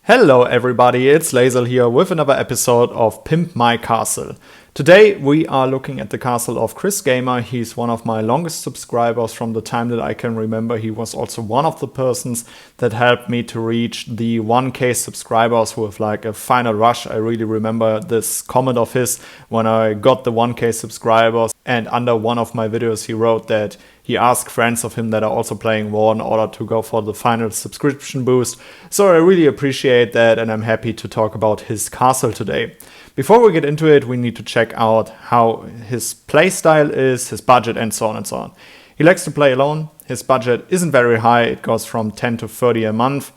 Hello everybody, it's Laser here with another episode of Pimp My Castle. Today we are looking at the castle of Chris Gamer. He's one of my longest subscribers from the time that I can remember. He was also one of the persons that helped me to reach the 1K subscribers with like a final rush. I really remember this comment of his when I got the 1K subscribers, and under one of my videos he wrote that he asked friends of him that are also playing WoW in order to go for the final subscription boost. So I really appreciate that, and I'm happy to talk about his castle today. Before we get into it, we need to check out how his playstyle is, his budget, and so on and so on. He likes to play alone. His budget isn't very high. It goes from 10 to 30 a month,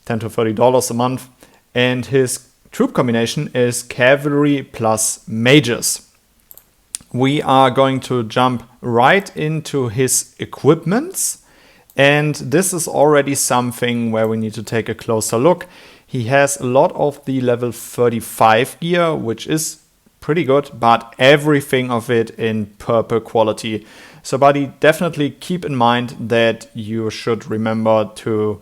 $10 to $30 a month. And his troop combination is cavalry plus mages. We are going to jump right into his equipments, and this is already something where we need to take a closer look. He has a lot of the level 35 gear, which is pretty good, but everything of it in purple quality. So buddy, definitely keep in mind that you should remember to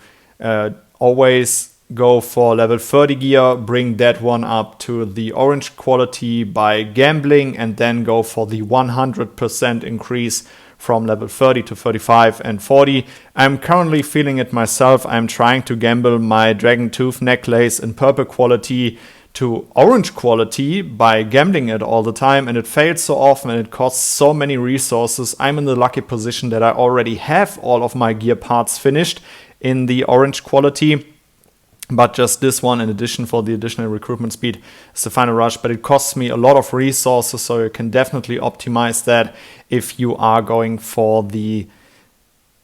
always go for level 30 gear, bring that one up to the orange quality by gambling, and then go for the 100% increase from level 30 to 35 and 40. I'm currently feeling it myself. I'm trying to gamble my dragon tooth necklace in purple quality to orange quality by gambling it all the time, and it fails so often and it costs so many resources. I'm in the lucky position that I already have all of my gear parts finished in the orange quality. But just this one, in addition for the additional recruitment speed, is the final rush. But it costs me a lot of resources, so you can definitely optimize that if you are going for the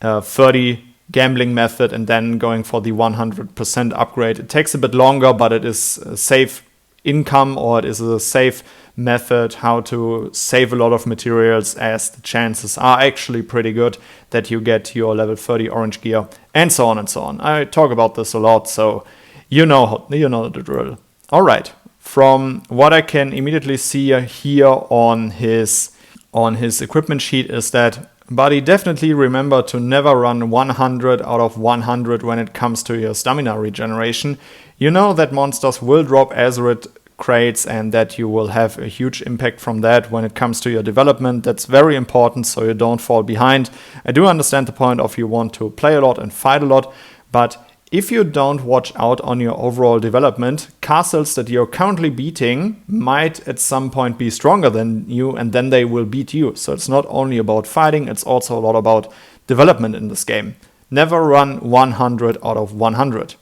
30 gambling method and then going for the 100% upgrade. It takes a bit longer, but it is a safe income, or it is a safe method how to save a lot of materials, as the chances are actually pretty good that you get your level 30 orange gear, and so on and so on. I talk about this a lot, so you know the drill. All right, from what I can immediately see here on his equipment sheet is that, buddy, definitely remember to never run 100 out of 100 when it comes to your stamina regeneration. You know that monsters will drop Azeroth crates and that you will have a huge impact from that when it comes to your development. That's very important, so you don't fall behind. I do understand the point of you want to play a lot and fight a lot, but if you don't watch out on your overall development, castles that you're currently beating might at some point be stronger than you, and then they will beat you. So it's not only about fighting, it's also a lot about development in this game. Never run 100 out of 100.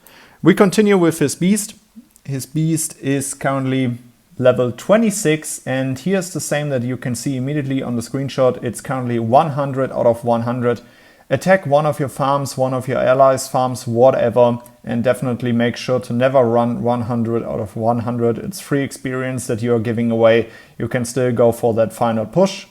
We continue with his beast. His beast is currently level 26, and here's the same that you can see immediately on the screenshot. It's currently 100 out of 100. Attack one of your farms, one of your allies' farms, whatever, and definitely make sure to never run 100 out of 100. It's free experience that you are giving away. You can still go for that final push.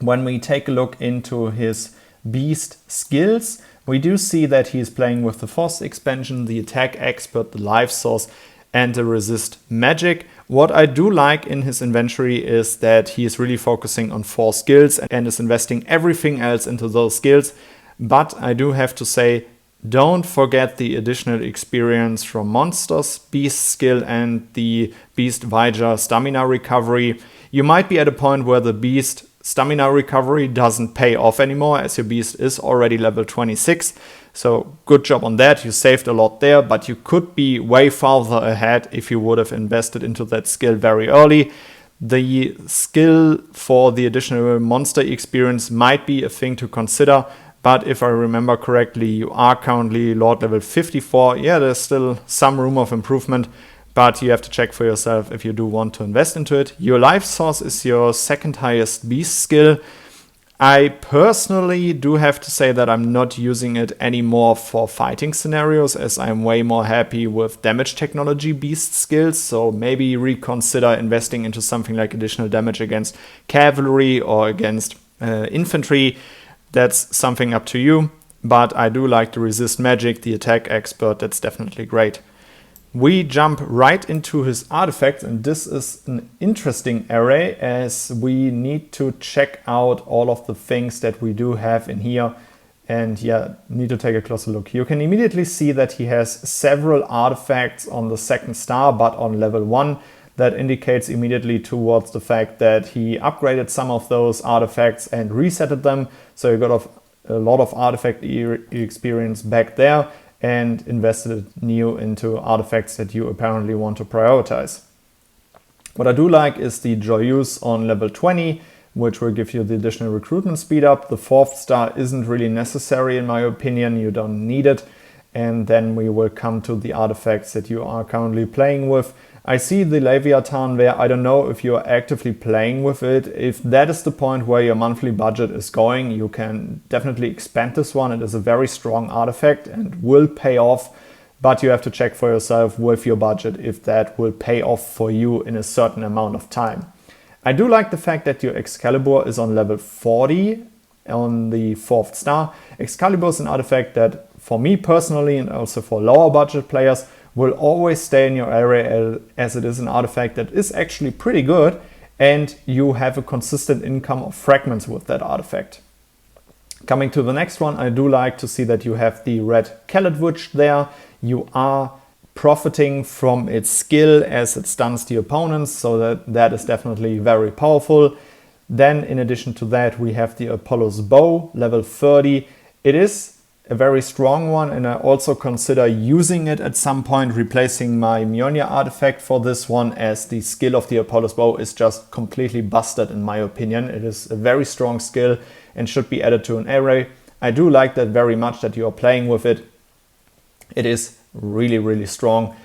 When we take a look into his beast skills, we do see that he's playing with the Force expansion, the attack expert, the life source, and the resist magic. What I do like in his inventory is that he is really focusing on 4 skills and is investing everything else into those skills. But I do have to say, don't forget the additional experience from monsters, beast skill, and the beast Viger stamina recovery. You might be at a point where the beast stamina recovery doesn't pay off anymore, as your beast is already level 26. So good job on that. You saved a lot there, but you could be way farther ahead if you would have invested into that skill very early. The skill for the additional monster experience might be a thing to consider, but if I remember correctly, you are currently Lord level 54. Yeah, there's still some room of improvement, but you have to check for yourself if you do want to invest into it. Your life source is your second highest beast skill. I personally do have to say that I'm not using it anymore for fighting scenarios, as I'm way more happy with damage technology beast skills. So maybe reconsider investing into something like additional damage against cavalry or against infantry. That's something up to you. But I do like the resist magic, the attack expert. That's definitely great. We jump right into his artifacts, and this is an interesting array as we need to check out all of the things that we do have in here And yeah, need to take a closer look. You can immediately see that he has several artifacts on the 2nd star, but on level 1. That indicates immediately towards the fact that he upgraded some of those artifacts and resetted them. So you got a lot of artifact experience back there and invested new into artifacts that you apparently want to prioritize. What I do like is the Joyeuse on level 20, which will give you the additional recruitment speed up. The 4th star isn't really necessary in my opinion, you don't need it. And then we will come to the artifacts that you are currently playing with. I see the Leviathan there. I don't know if you are actively playing with it. If that is the point where your monthly budget is going, you can definitely expand this one. It is a very strong artifact and will pay off, but you have to check for yourself with your budget if that will pay off for you in a certain amount of time. I do like the fact that your Excalibur is on level 40 on the 4th star. Excalibur is an artifact that for me personally and also for lower budget players will always stay in your area, as it is an artifact that is actually pretty good and you have a consistent income of fragments with that artifact. Coming to the next one, I do like to see that you have the red Caledwitch there. You are profiting from its skill as it stuns the opponents, so that is definitely very powerful. Then in addition to that, we have the Apollo's Bow, level 30. It is a very strong one, and I also consider using it at some point, replacing my Mjolnir artifact for this one, as the skill of the Apollo's Bow is just completely busted in my opinion. It is a very strong skill and should be added to an array. I do like that very much that you are playing with it. It is really strong.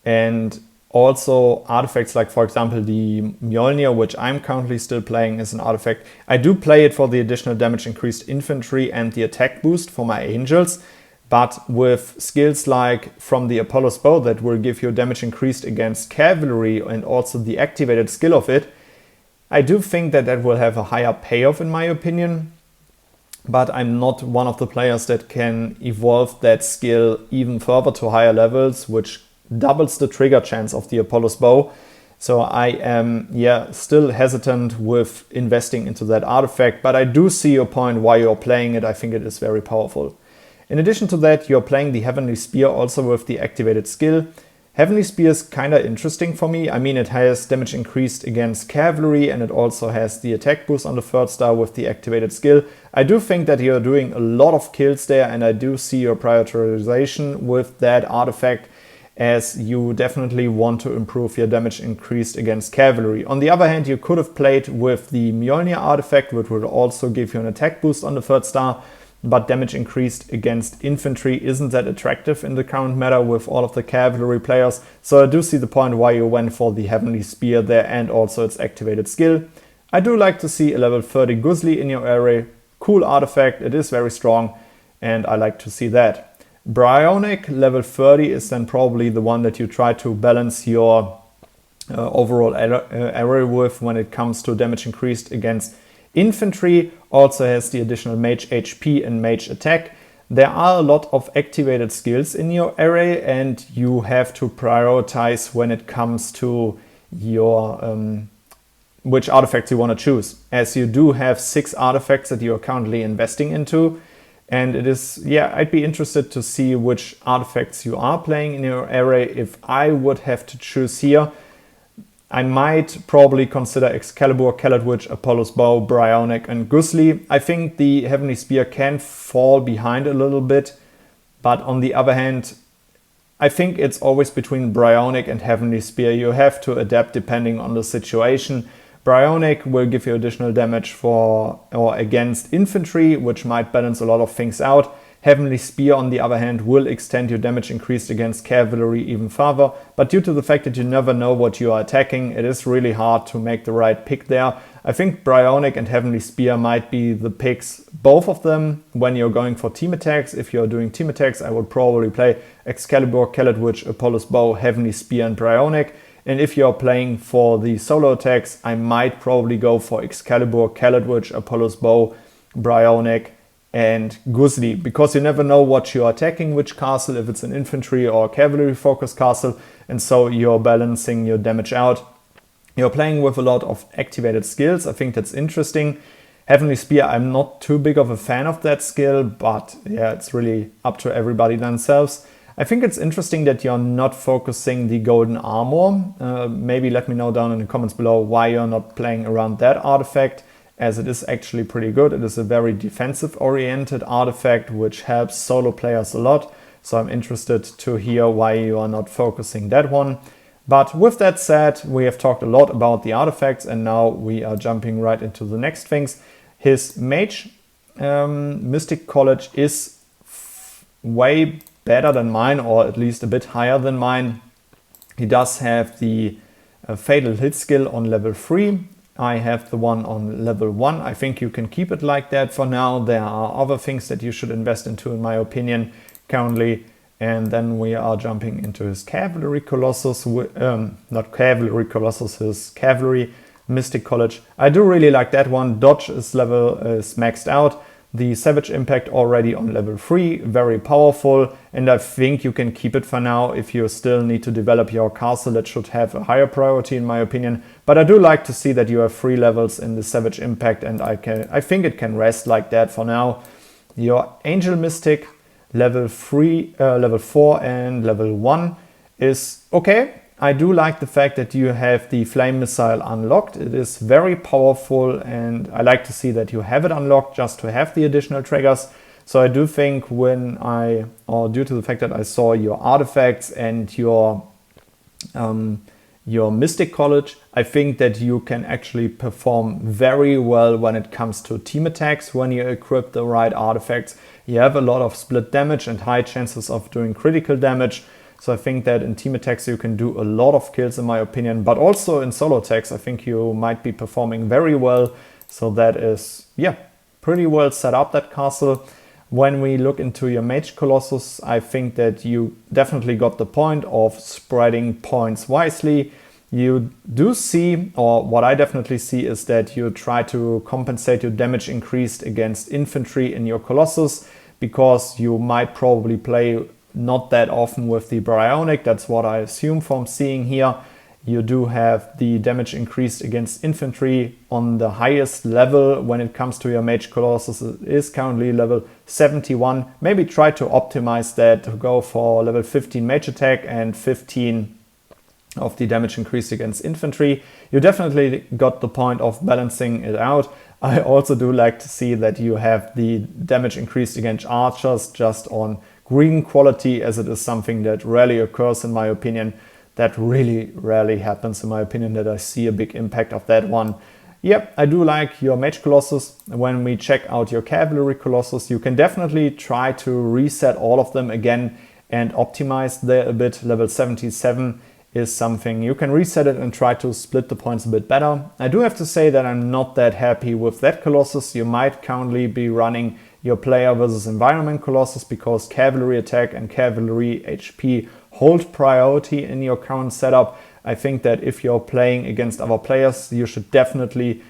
And also artifacts like, for example, the Mjolnir, which I'm currently still playing as an artifact. I do play it for the additional damage increased infantry and the attack boost for my angels, but with skills like from the Apollo's Bow that will give you damage increased against cavalry and also the activated skill of it, I do think that that will have a higher payoff in my opinion. But I'm not one of the players that can evolve that skill even further to higher levels, which doubles the trigger chance of the Apollo's Bow. So I am still hesitant with investing into that artifact, but I do see your point why you're playing it. I think it is very powerful. In addition to that, you're playing the Heavenly Spear also with the activated skill. Heavenly Spear is kind of interesting for me. I mean, it has damage increased against cavalry and it also has the attack boost on the 3rd star with the activated skill. I do think that you're doing a lot of kills there, and I do see your prioritization with that artifact, as you definitely want to improve your damage increased against cavalry. On the other hand, you could have played with the Mjolnir artifact, which would also give you an attack boost on the 3rd star, but damage increased against infantry isn't that attractive in the current meta with all of the cavalry players. So I do see the point why you went for the Heavenly Spear there and also its activated skill. I do like to see a level 30 Guzli in your array. Cool artifact, it is very strong, and I like to see that. Bryonic level 30 is then probably the one that you try to balance your overall array with when it comes to damage increased against infantry. Also has the additional mage HP and mage attack. There are a lot of activated skills in your array, and you have to prioritize when it comes to your which artifacts you want to choose, as you do have 6 artifacts that you are currently investing into. And it is, I'd be interested to see which artifacts you are playing in your array. If I would have to choose here, I might probably consider Excalibur, Caledwitch, Apollo's Bow, Bryonic and Guzli. I think the Heavenly Spear can fall behind a little bit, but on the other hand, I think it's always between Bryonic and Heavenly Spear. You have to adapt depending on the situation. Bryonic will give you additional damage for or against infantry, which might balance a lot of things out. Heavenly Spear, on the other hand, will extend your damage increased against cavalry even further, but due to the fact that you never know what you are attacking, it is really hard to make the right pick there. I think Bryonic and Heavenly Spear might be the picks, both of them, when you're going for team attacks. If you're doing team attacks, I would probably play Excalibur, Caledwitch, Apollo's Bow, Heavenly Spear and Bryonic. And if you're playing for the solo attacks, I might probably go for Excalibur, Caledwitch, Apollo's Bow, Bryonic and Guzli, because you never know what you're attacking, which castle, if it's an infantry or cavalry focused castle, and so you're balancing your damage out. You're playing with a lot of activated skills. I think that's interesting. Heavenly Spear, I'm not too big of a fan of that skill, but yeah, it's really up to everybody themselves. I think it's interesting that you're not focusing the golden armor. Maybe let me know down in the comments below why you're not playing around that artifact, as it is actually pretty good. It is a very defensive oriented artifact which helps solo players a lot. So I'm interested to hear why you are not focusing that one. But with that said, we have talked a lot about the artifacts and now we are jumping right into the next things. His mage Mystic College is way better than mine, or at least a bit higher than mine. He does have the Fatal Hit skill on level 3. I have the one on level 1. I think you can keep it like that for now. There are other things that you should invest into, in my opinion, currently. And then we are jumping into his Cavalry Colossus, not Cavalry Colossus, his Cavalry Mystic College. I do really like that one. Dodge is maxed out. The Savage Impact already on level 3, very powerful. And I think you can keep it for now. If you still need to develop your castle, that should have a higher priority in my opinion. But I do like to see that you have 3 levels in the Savage Impact, and I think it can rest like that for now. Your Angel Mystic level 4 and level 1 is okay. I do like the fact that you have the Flame Missile unlocked. It is very powerful and I like to see that you have it unlocked just to have the additional triggers. So I do think due to the fact that I saw your artifacts and your Mystic College, I think that you can actually perform very well when it comes to team attacks. When you equip the right artifacts, you have a lot of split damage and high chances of doing critical damage. So I think that in team attacks you can do a lot of kills in my opinion, but also in solo attacks I think you might be performing very well. So that is, yeah, pretty well set up, that castle. When we look into your Mage Colossus, I think that you definitely got the point of spreading points wisely. You do see, or what I definitely see, is that you try to compensate your damage increased against infantry in your Colossus, because you might probably play not that often with the Bryonic. That's what I assume from seeing here. You do have the damage increased against infantry on the highest level when it comes to your Mage Colossus. It is currently level 71. Maybe try to optimize that to go for level 15 Mage Attack and 15 of the damage increased against infantry. You definitely got the point of balancing it out. I also do like to see that you have the damage increased against archers just on green quality, as it is something that rarely occurs in my opinion. That really rarely happens in my opinion, that I see a big impact of that one. Yep, I do like your Mage Colossus. When we check out your Cavalry Colossus, you can definitely try to reset all of them again and optimize there a bit. Level 77 is something you can reset it and try to split the points a bit better. I do have to say that I'm not that happy with that Colossus. You might currently be running your player versus environment Colossus, because cavalry attack and cavalry HP hold priority in your current setup. I think that if you're playing against other players, you should definitely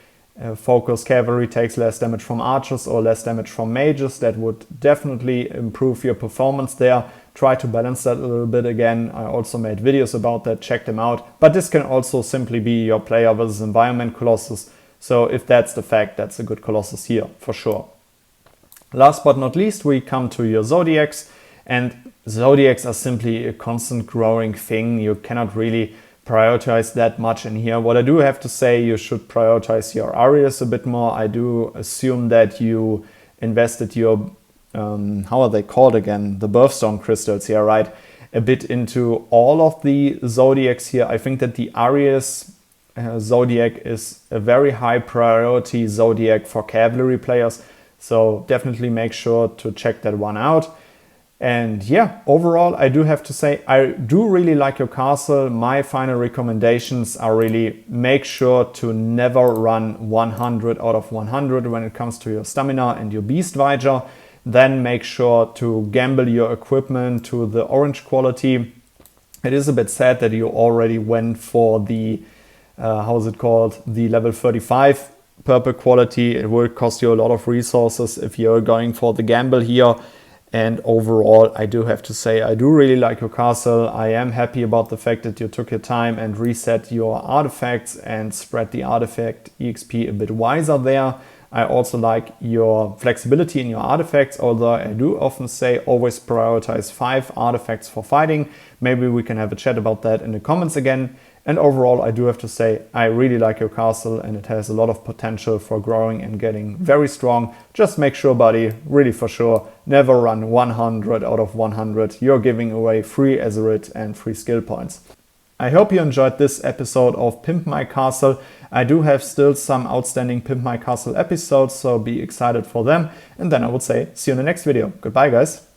focus cavalry takes less damage from archers or less damage from mages. That would definitely improve your performance there. Try to balance that a little bit again. I also made videos about that, check them out. But this can also simply be your player versus environment Colossus. So if that's the fact, that's a good Colossus here for sure. Last but not least, we come to your Zodiacs, and Zodiacs are simply a constant growing thing. You cannot really prioritize that much in here. What I do have to say, you should prioritize your Arias a bit more. I do assume that you invested your, how are they called again? The birthstone crystals here, right? A bit into all of the Zodiacs here. I think that the Arias Zodiac is a very high priority Zodiac for cavalry players. So definitely make sure to check that one out. And yeah, overall, I do have to say, I do really like your castle. My final recommendations are really make sure to never run 100 out of 100 when it comes to your stamina and your Beast Viger. Then make sure to gamble your equipment to the orange quality. It is a bit sad that you already went for the, the level 35 purple quality. It will cost you a lot of resources if you're going for the gamble here. And overall, I do have to say, I do really like your castle. I am happy about the fact that you took your time and reset your artifacts and spread the artifact EXP a bit wiser there. I also like your flexibility in your artifacts, although I do often say always prioritize 5 artifacts for fighting. Maybe we can have a chat about that in the comments again. And overall, I do have to say, I really like your castle and it has a lot of potential for growing and getting very strong. Just make sure, buddy, really for sure, never run 100 out of 100. You're giving away free Azeroth and free skill points. I hope you enjoyed this episode of Pimp My Castle. I do have still some outstanding Pimp My Castle episodes, so be excited for them. And then I would say, see you in the next video. Goodbye, guys.